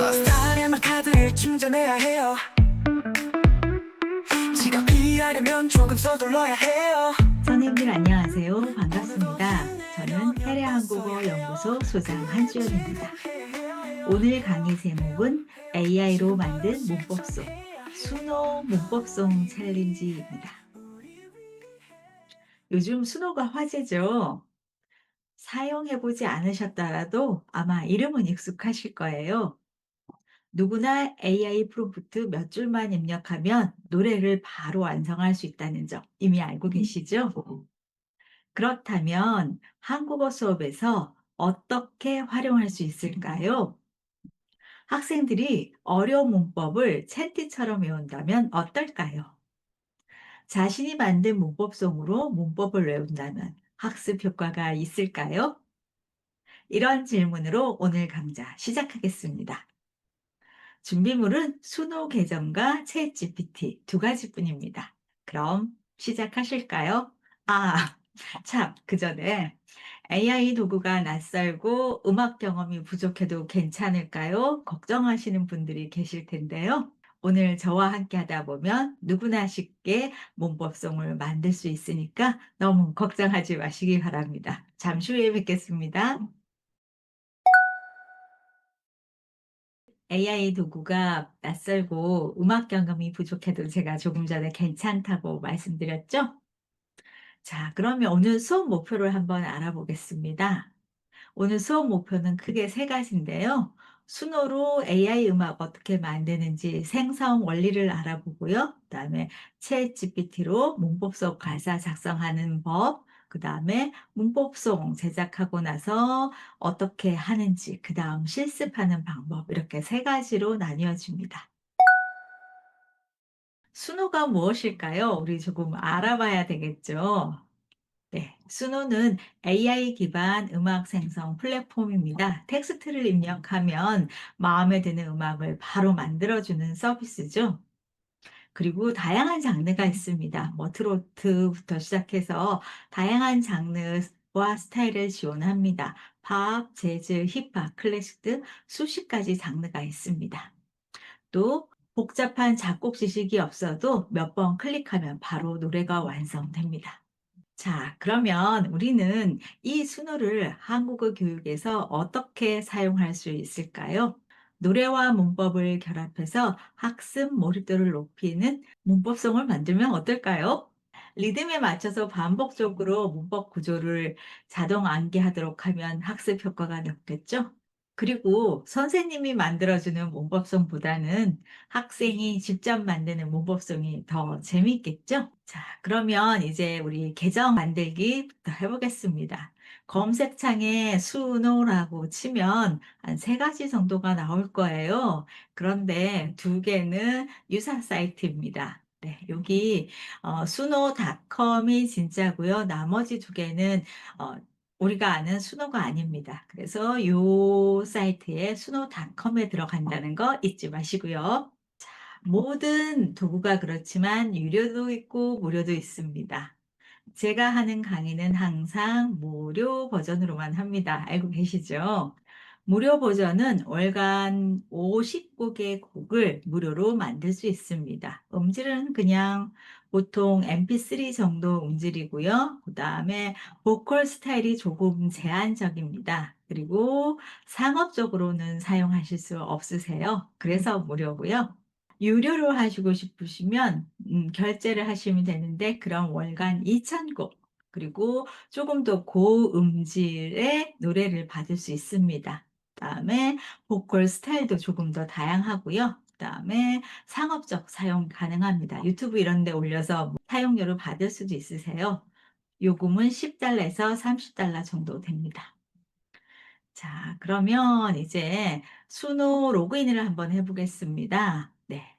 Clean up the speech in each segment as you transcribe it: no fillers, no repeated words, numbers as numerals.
버스타에만 카드를 충전해야 해요. 지갑 피하려면 조금 서둘러야 해요. 선생님들 안녕하세요. 반갑습니다. 저는 해례한국어 연구소 소장 한주연입니다. 오늘 강의 제목은 AI로 만든 문법송, 수노 문법송 챌린지입니다. 요즘 수노가 화제죠. 사용해보지 않으셨더라도 아마 이름은 익숙하실 거예요. 누구나 AI 프롬프트 몇 줄만 입력하면 노래를 바로 완성할 수 있다는 점 이미 알고 계시죠? 그렇다면 한국어 수업에서 어떻게 활용할 수 있을까요? 학생들이 어려운 문법을 챗티처럼 외운다면 어떨까요? 자신이 만든 문법송으로 문법을 외운다면 학습 효과가 있을까요? 이런 질문으로 오늘 강좌 시작하겠습니다. 준비물은 수노 계정과 챗 GPT 두 가지뿐입니다. 그럼 시작하실까요? 아, 참, 그 전에 AI 도구가 낯설고 음악 경험이 부족해도 괜찮을까요? 걱정하시는 분들이 계실 텐데요. 오늘 저와 함께 하다 보면 누구나 쉽게 문법송을 만들 수 있으니까 너무 걱정하지 마시기 바랍니다. 잠시 후에 뵙겠습니다. AI 도구가 낯설고 음악 경험이 부족해도 제가 조금 전에 괜찮다고 말씀드렸죠? 자, 그러면 오늘 수업 목표를 한번 알아보겠습니다. 오늘 수업 목표는 크게 세 가지인데요. 수노로 AI 음악 어떻게 만드는지 생성 원리를 알아보고요. 그다음에 챗 GPT로 문법속 가사 작성하는 법, 그다음에 문법송 제작하고 나서 어떻게 하는지, 그다음 실습하는 방법 이렇게 세 가지로 나뉘어집니다. 수노가 무엇일까요? 우리 조금 알아봐야 되겠죠. 네, 수노는 AI 기반 음악 생성 플랫폼입니다. 텍스트를 입력하면 마음에 드는 음악을 바로 만들어주는 서비스죠. 그리고 다양한 장르가 있습니다. 뭐 트로트부터 시작해서 다양한 장르와 스타일을 지원합니다. 팝, 재즈, 힙합, 클래식 등 수십 가지 장르가 있습니다. 또 복잡한 작곡 지식이 없어도 몇 번 클릭하면 바로 노래가 완성됩니다. 자, 그러면 우리는 이 순어를 한국어 교육에서 어떻게 사용할 수 있을까요? 노래와 문법을 결합해서 학습 몰입도를 높이는 문법송을 만들면 어떨까요? 리듬에 맞춰서 반복적으로 문법 구조를 자동 암기하도록 하면 학습 효과가 높겠죠? 그리고 선생님이 만들어주는 문법송보다는 학생이 직접 만드는 문법송이 더 재미있겠죠? 자, 그러면 이제 우리 계정 만들기부터 해보겠습니다. 검색창에 수노라고 치면 한 세 가지 정도가 나올 거예요. 그런데 두 개는 유사 사이트입니다. 네, 여기 수노닷컴이 진짜고요. 나머지 두 개는 어, 우리가 아는 수노가 아닙니다. 그래서 이 사이트에 수노닷컴에 들어간다는 거 잊지 마시고요. 모든 도구가 그렇지만 유료도 있고 무료도 있습니다. 제가 하는 강의는 항상 무료 버전으로만 합니다. 알고 계시죠? 무료 버전은 월간 50곡의 곡을 무료로 만들 수 있습니다. 음질은 그냥 보통 MP3 정도 음질이고요. 그 다음에 보컬 스타일이 조금 제한적입니다. 그리고 상업적으로는 사용하실 수 없으세요. 그래서 무료고요. 유료로 하시고 싶으시면 결제를 하시면 되는데 그럼 월간 2,000곡 그리고 조금 더 고음질의 노래를 받을 수 있습니다. 그다음에 보컬 스타일도 조금 더 다양하고요. 그다음에 상업적 사용 가능합니다. 유튜브 이런 데 올려서 사용료를 받을 수도 있으세요. 요금은 $10에서 $30 정도 됩니다. 자, 그러면 이제 수노 로그인을 한번 해보겠습니다. 네.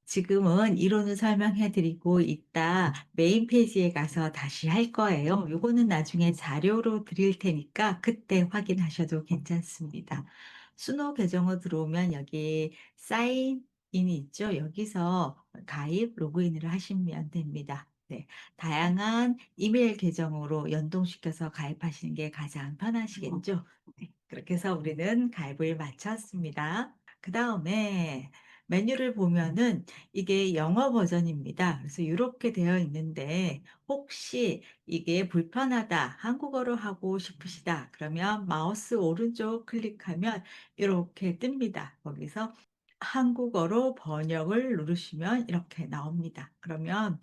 지금은 이론을 설명해 드리고 있다 메인 페이지에 가서 다시 할 거예요. 요거는 나중에 자료로 드릴 테니까 그때 확인하셔도 괜찮습니다. 수노 계정으로 들어오면 여기 사인인이 있죠. 여기서 가입 로그인을 하시면 됩니다. 네, 다양한 이메일 계정으로 연동시켜서 가입하시는 게 가장 편하시겠죠. 네, 그렇게 해서 우리는 가입을 마쳤습니다. 그다음에 메뉴를 보면은 이게 영어 버전입니다. 그래서 이렇게 되어 있는데 혹시 이게 불편하다, 한국어로 하고 싶으시다, 그러면 마우스 오른쪽 클릭하면 이렇게 뜹니다. 거기서 한국어로 번역을 누르시면 이렇게 나옵니다. 그러면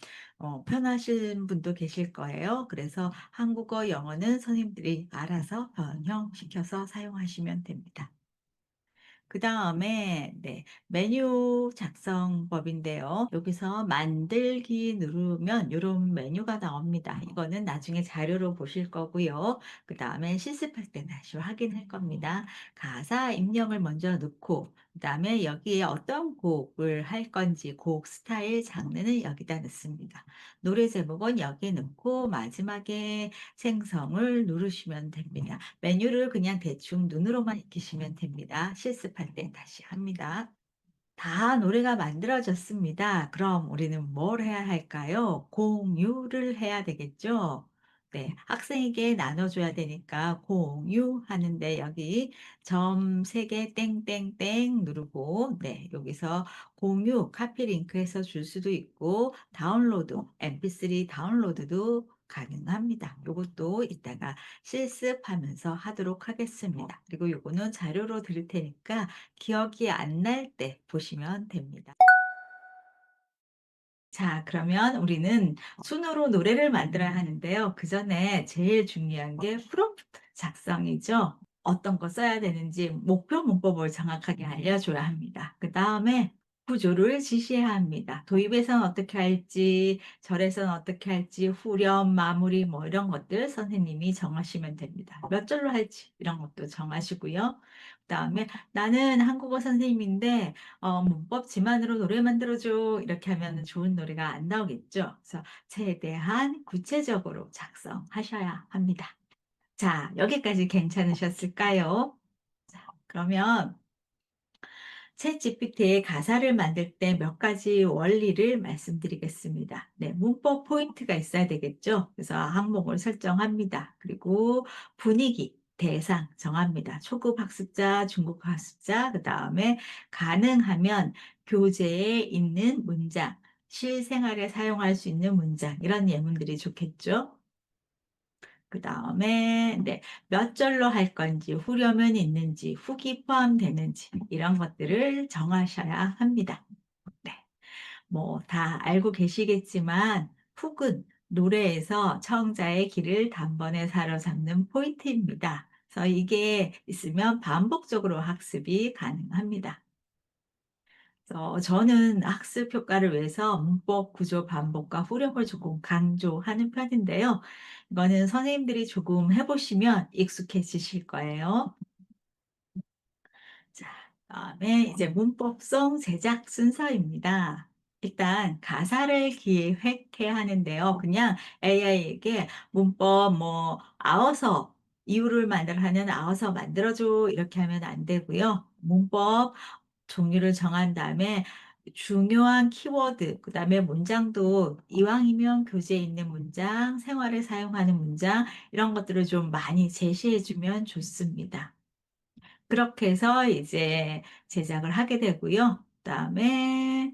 편하신 분도 계실 거예요. 그래서 한국어, 영어는 선생님들이 알아서 번역시켜서 사용하시면 됩니다. 그 다음에 네, 메뉴 작성법인데요. 여기서 만들기 누르면 이런 메뉴가 나옵니다. 이거는 나중에 자료로 보실 거고요. 그 다음에 실습할 때 다시 확인할 겁니다. 가사 입력을 먼저 넣고 그 다음에 여기에 어떤 곡을 할 건지 곡 스타일 장르는 여기다 넣습니다. 노래 제목은 여기에 넣고 마지막에 생성을 누르시면 됩니다. 메뉴를 그냥 대충 눈으로만 익히시면 됩니다. 실습할 때 다시 합니다. 다 노래가 만들어졌습니다. 그럼 우리는 뭘 해야 할까요? 공유를 해야 되겠죠? 네, 학생에게 나눠줘야 되니까 공유하는데 여기 점 3개 땡땡땡 누르고 네, 여기서 공유 카피 링크해서 줄 수도 있고 다운로드 MP3 다운로드도 가능합니다. 이것도 이따가 실습하면서 하도록 하겠습니다. 그리고 요거는 자료로 드릴 테니까 기억이 안 날 때 보시면 됩니다. 자, 그러면 우리는 손으로 노래를 만들어야 하는데요. 그 전에 제일 중요한 게 프롬프트 작성이죠. 어떤 거 써야 되는지 목표 문법을 정확하게 알려줘야 합니다. 그 다음에 구조를 지시해야 합니다. 도입에서는 어떻게 할지, 절에서는 어떻게 할지, 후렴, 마무리 뭐 이런 것들 선생님이 정하시면 됩니다. 몇 절로 할지 이런 것도 정하시고요. 그 다음에 나는 한국어 선생님인데 문법 지만으로 노래 만들어줘. 이렇게 하면 좋은 노래가 안 나오겠죠. 그래서 최대한 구체적으로 작성하셔야 합니다. 자, 여기까지 괜찮으셨을까요? 자, 그러면 챗GPT의 가사를 만들 때 몇 가지 원리를 말씀드리겠습니다. 네, 문법 포인트가 있어야 되겠죠. 그래서 항목을 설정합니다. 그리고 분위기, 대상 정합니다. 초급 학습자, 중급 학습자, 그 다음에 가능하면 교재에 있는 문장, 실생활에 사용할 수 있는 문장, 이런 예문들이 좋겠죠. 그 다음에 네, 몇 절로 할 건지, 후렴은 있는지, 훅이 포함되는지 이런 것들을 정하셔야 합니다. 네, 뭐 다 알고 계시겠지만 훅은 노래에서 청자의 귀를 단번에 사로잡는 포인트입니다. 그래서 이게 있으면 반복적으로 학습이 가능합니다. 그래서 저는 학습 효과를 위해서 문법 구조 반복과 후렴을 조금 강조하는 편인데요. 이거는 선생님들이 조금 해보시면 익숙해지실 거예요. 자, 다음에 이제 문법성 제작 순서입니다. 일단 가사를 기획해야 하는데요. 그냥 AI에게 문법 뭐 아어서 이유를 만들어 하는 아어서 만들어줘 이렇게 하면 안 되고요. 문법 종류를 정한 다음에 중요한 키워드, 그 다음에 문장도 이왕이면 교재에 있는 문장, 생활에 사용하는 문장, 이런 것들을 좀 많이 제시해주면 좋습니다. 그렇게 해서 이제 제작을 하게 되고요. 그다음에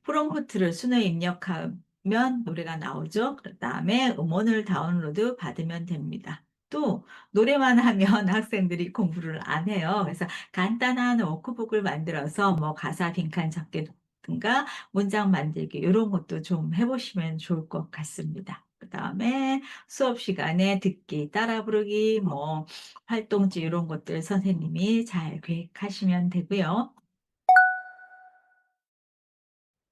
프롬프트를 수능에 입력하면 노래가 나오죠. 그다음에 음원을 다운로드 받으면 됩니다. 또 노래만 하면 학생들이 공부를 안 해요. 그래서 간단한 워크북을 만들어서 뭐 가사 빈칸 적기든가 문장 만들기 이런 것도 좀 해보시면 좋을 것 같습니다. 그다음에 수업 시간에 듣기, 따라 부르기, 뭐 활동지 이런 것들 선생님이 잘 계획하시면 되고요.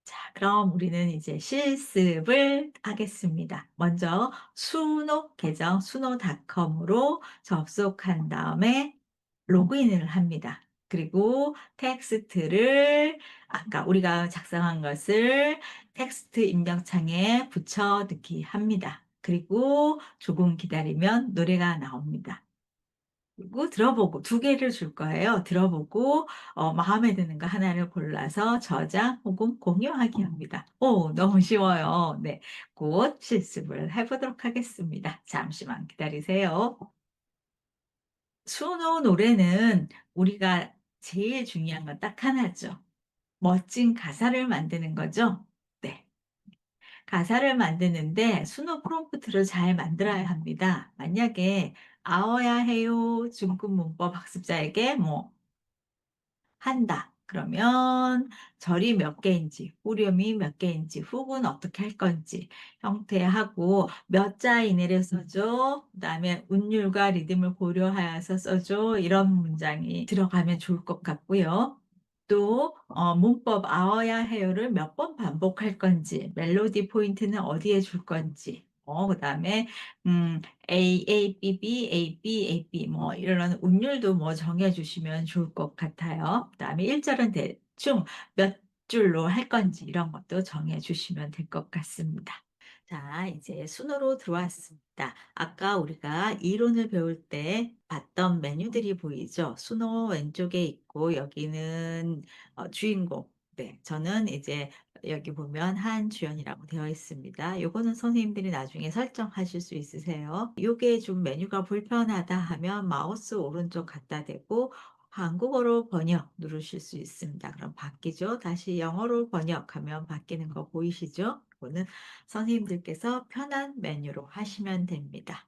자, 그럼 우리는 이제 실습을 하겠습니다. 먼저 수노 계정 수노닷컴으로 접속한 다음에 로그인을 합니다. 그리고 텍스트를 아까 우리가 작성한 것을 텍스트 입력창에 붙여 넣기 합니다. 그리고 조금 기다리면 노래가 나옵니다. 그리고 들어보고 두 개를 줄 거예요. 들어보고 마음에 드는 거 하나를 골라서 저장 혹은 공유하기 합니다. 오, 너무 쉬워요. 네, 곧 실습을 해보도록 하겠습니다. 잠시만 기다리세요. 수노 노래는 우리가 제일 중요한 건 딱 하나죠. 멋진 가사를 만드는 거죠. 네. 가사를 만드는데 수노 프롬프트를 잘 만들어야 합니다. 만약에 아어야 해요 중급 문법 학습자에게 뭐 한다. 그러면 절이 몇 개인지, 후렴이 몇 개인지, 훅은 어떻게 할 건지 형태하고 몇 자 이내를 써줘. 그다음에 운율과 리듬을 고려하여서 써줘. 이런 문장이 들어가면 좋을 것 같고요. 또 문법 아어야 해요를 몇 번 반복할 건지, 멜로디 포인트는 어디에 줄 건지, 그다음에 음, A, A, B, B, A, B, A, B 뭐 이런 운율도 뭐 정해주시면 좋을 것 같아요. 그다음에 1절은 대충 몇 줄로 할 건지 이런 것도 정해주시면 될 것 같습니다. 자, 이제 순으로 들어왔습니다. 아까 우리가 이론을 배울 때 봤던 메뉴들이 보이죠? 순호 왼쪽에 있고 여기는 주인공. 네, 저는 이제 여기 보면 한주연이라고 되어 있습니다. 요거는 선생님들이 나중에 설정하실 수 있으세요. 요게 좀 메뉴가 불편하다 하면 마우스 오른쪽 갖다 대고 한국어로 번역 누르실 수 있습니다. 그럼 바뀌죠. 다시 영어로 번역하면 바뀌는 거 보이시죠? 이거는 선생님들께서 편한 메뉴로 하시면 됩니다.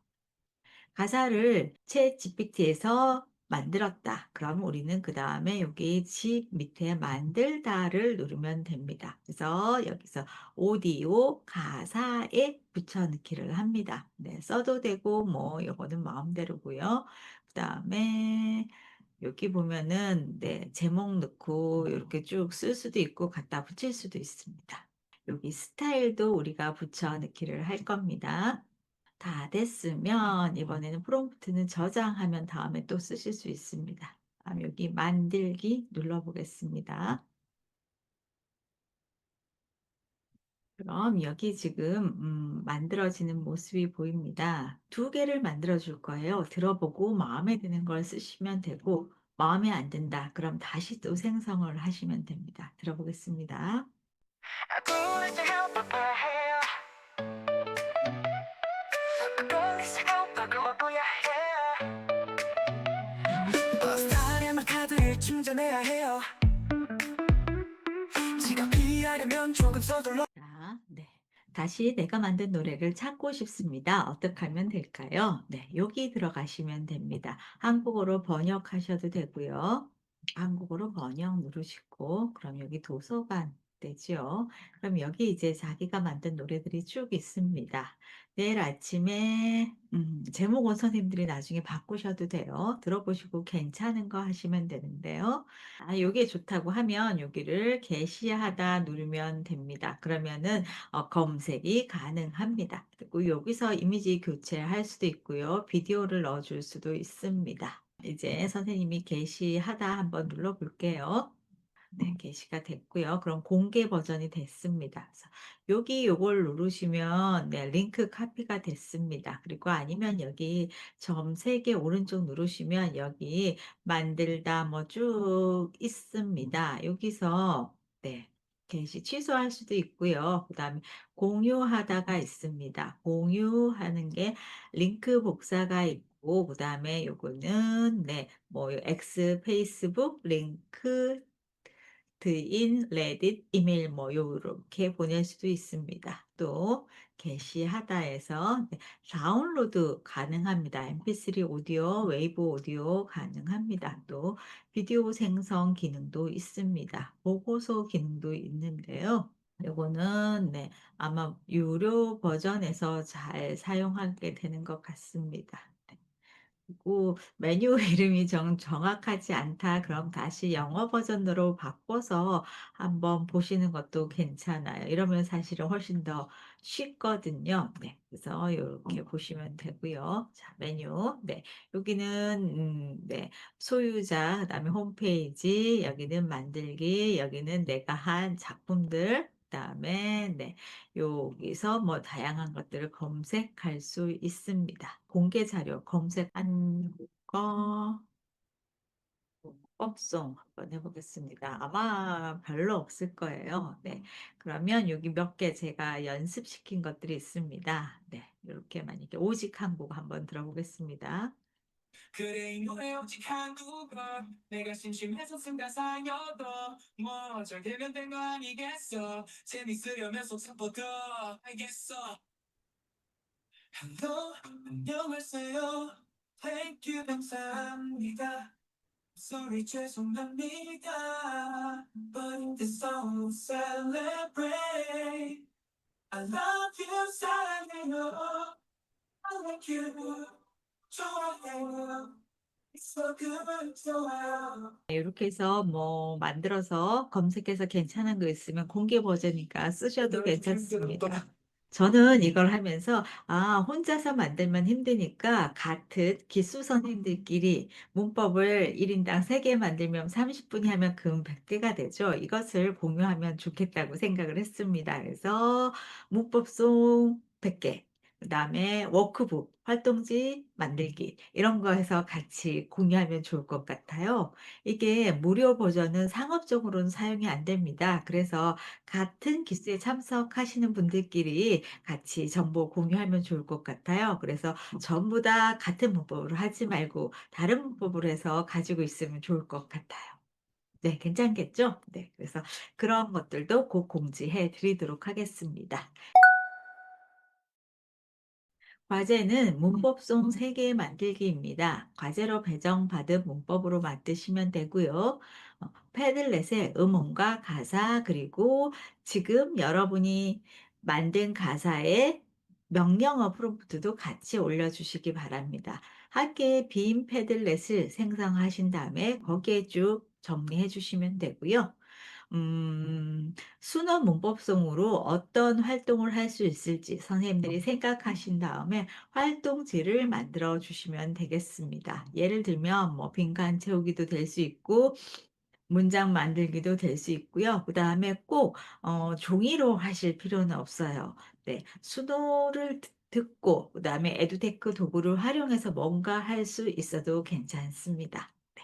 가사를 챗 GPT에서 만들었다. 그럼 우리는 그 다음에 여기 집 밑에 만들다를 누르면 됩니다. 그래서 여기서 오디오 가사에 붙여넣기를 합니다. 네, 써도 되고 뭐 이거는 마음대로고요. 그 다음에 여기 보면은 네, 제목 넣고 이렇게 쭉 쓸 수도 있고 갖다 붙일 수도 있습니다. 여기 스타일도 우리가 붙여넣기를 할 겁니다. 다 됐으면 이번에는 프롬프트는 저장하면 다음에 또 쓰실 수 있습니다. 다음 여기 만들기 눌러보겠습니다. 그럼 여기 지금 만들어지는 모습이 보입니다. 두 개를 만들어 줄 거예요. 들어보고 마음에 드는 걸 쓰시면 되고 마음에 안 든다. 그럼 다시 또 생성을 하시면 됩니다. 들어보겠습니다. Going to help 해요. 거기서 바꿔야 해요. 버스타임을 카드를 충전해야 해요. 지갑이 하려면 조금 서둘러. 자, 네. 다시 내가 만든 노래를 찾고 싶습니다. 어떻게 하면 될까요? 네, 여기 들어가시면 됩니다. 한국어로 번역하셔도 되고요. 한국어로 번역 누르시고, 그럼 여기 도서관 되죠. 그럼 여기 이제 자기가 만든 노래들이 쭉 있습니다. 내일 아침에 제목은 선생님들이 나중에 바꾸셔도 돼요. 들어보시고 괜찮은 거 하시면 되는데요. 아, 요게 좋다고 하면 여기를 게시하다 누르면 됩니다. 그러면은 검색이 가능합니다. 그리고 여기서 이미지 교체할 수도 있고요. 비디오를 넣어줄 수도 있습니다. 이제 선생님이 게시하다 한번 눌러볼게요. 네, 게시가 됐고요. 그럼 공개 버전이 됐습니다. 그래서 여기 요걸 누르시면 네, 링크 카피가 됐습니다. 그리고 아니면 여기 점 3개 오른쪽 누르시면 여기 만들다 뭐 쭉 있습니다. 여기서 네, 게시 취소할 수도 있고요. 그다음에 공유하다가 있습니다. 공유하는 게 링크 복사가 있고 그다음에 요거는 네, 뭐 X 페이스북 링크 드인, 레딧, 이메일 뭐 요렇게 보낼 수도 있습니다. 또 게시하다에서 네, 다운로드 가능합니다. MP3 오디오, 웨이브 오디오 가능합니다. 또 비디오 생성 기능도 있습니다. 보고서 기능도 있는데요. 요거는 네, 아마 유료 버전에서 잘 사용하게 되는 것 같습니다. 네. 그리고 메뉴 이름이 정확하지 않다. 그럼 다시 영어 버전으로 바꿔서 한번 보시는 것도 괜찮아요. 이러면 사실은 훨씬 더 쉽거든요. 네. 그래서 이렇게 보시면 되고요. 자, 메뉴. 네. 여기는 네. 소유자, 그다음에 홈페이지, 여기는 만들기, 여기는 내가 한 작품들, 그다음에 네. 여기서 뭐 다양한 것들을 검색할 수 있습니다. 공개 자료 검색한 거 법송 한번 해보겠습니다. 아마 별로 없을 거예요. 네. 그러면 여기 몇 개 제가 연습시킨 것들이 있습니다. 네. 이렇게 만약에 오직 한국 한번 들어보겠습니다. 그래 이 노래 오직 한국어 내가 심심해서 쓴 가사여도 뭐 잘 되면 된 거 아니겠어 재밌으려면 속삭퍼 더 알겠어 Hello 안녕하세요 Thank you 감사합니다 Sorry 죄송합니다 But in this song we'll celebrate I love you 사랑해요 I like you 좋아해요 It's so good 좋아요 이렇게 해서 뭐 만들어서 검색해서 괜찮은 거 있으면 공개 버전이니까 쓰셔도 괜찮습니다. 저는 이걸 하면서 혼자서 만들면 힘드니까 같은 기수 선생님들끼리 문법을 1인당 3개 만들면 30분이 하면 금 100개가 되죠. 이것을 공유하면 좋겠다고 생각을 했습니다. 그래서 문법송 100개, 그다음에 워크북, 활동지 만들기 이런 거 해서 같이 공유하면 좋을 것 같아요. 이게 무료 버전은 상업적으로는 사용이 안 됩니다. 그래서 같은 기수에 참석하시는 분들끼리 같이 정보 공유하면 좋을 것 같아요. 그래서 전부 다 같은 문법으로 하지 말고 다른 문법으로 해서 가지고 있으면 좋을 것 같아요. 네, 괜찮겠죠? 네, 그래서 그런 것들도 곧 공지해 드리도록 하겠습니다. 과제는 문법송 3개 만들기입니다. 과제로 배정받은 문법으로 만드시면 되고요. 패들렛에 음원과 가사 그리고 지금 여러분이 만든 가사에 명령어 프롬프트도 같이 올려주시기 바랍니다. 학교에 빈 패들렛을 생성하신 다음에 거기에 쭉 정리해 주시면 되고요. 순원 문법송으로 어떤 활동을 할 수 있을지 선생님들이 생각하신 다음에 활동지를 만들어 주시면 되겠습니다. 예를 들면 뭐 빈칸 채우기도 될 수 있고 문장 만들기도 될 수 있고요. 그다음에 꼭 종이로 하실 필요는 없어요. 네. 수도를 듣고 그다음에 에듀테크 도구를 활용해서 뭔가 할 수 있어도 괜찮습니다. 네.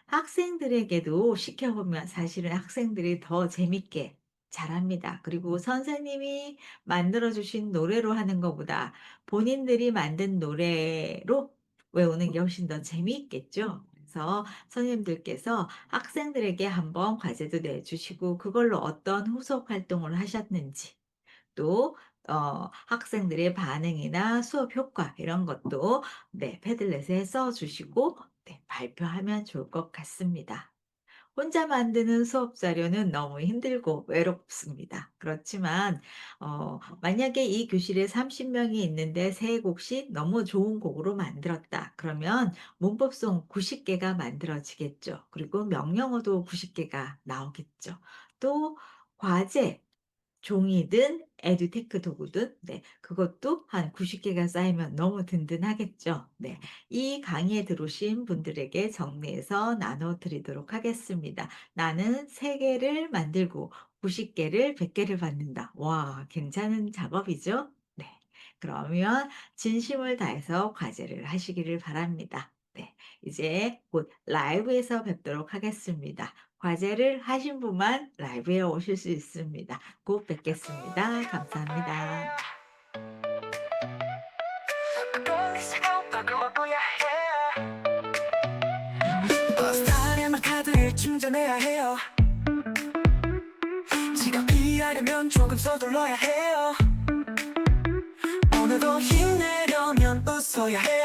학생들에게도 시켜보면 사실은 학생들이 더 재밌게 잘합니다. 그리고 선생님이 만들어주신 노래로 하는 것보다 본인들이 만든 노래로 외우는 게 훨씬 더 재미있겠죠. 그래서 선생님들께서 학생들에게 한번 과제도 내주시고 그걸로 어떤 후속 활동을 하셨는지 또 학생들의 반응이나 수업 효과 이런 것도 네, 패들렛에 써 주시고 네, 발표하면 좋을 것 같습니다. 혼자 만드는 수업 자료는 너무 힘들고 외롭습니다. 그렇지만 만약에 이 교실에 30명이 있는데 3곡씩 너무 좋은 곡으로 만들었다. 그러면 문법송 90개가 만들어지겠죠. 그리고 명령어도 90개가 나오겠죠. 또 과제 종이든 에듀테크 도구든 네, 그것도 한 90개가 쌓이면 너무 든든하겠죠. 네. 이 강의에 들어오신 분들에게 정리해서 나눠 드리도록 하겠습니다. 나는 3개를 만들고 90개를 100개를 받는다. 와, 괜찮은 작업이죠? 네. 그러면 진심을 다해서 과제를 하시기를 바랍니다. 네. 이제 곧 라이브에서 뵙도록 하겠습니다. 과제를 하신 분만 라이브에 오실 수 있습니다. 곧 뵙겠습니다. 감사합니다. 멀리서 바꿔야 해요 버스타에만 카드를 충전해야 해요 지갑이 하려면 조금 서둘러야 해요 오늘도 힘내려면 웃어야 해요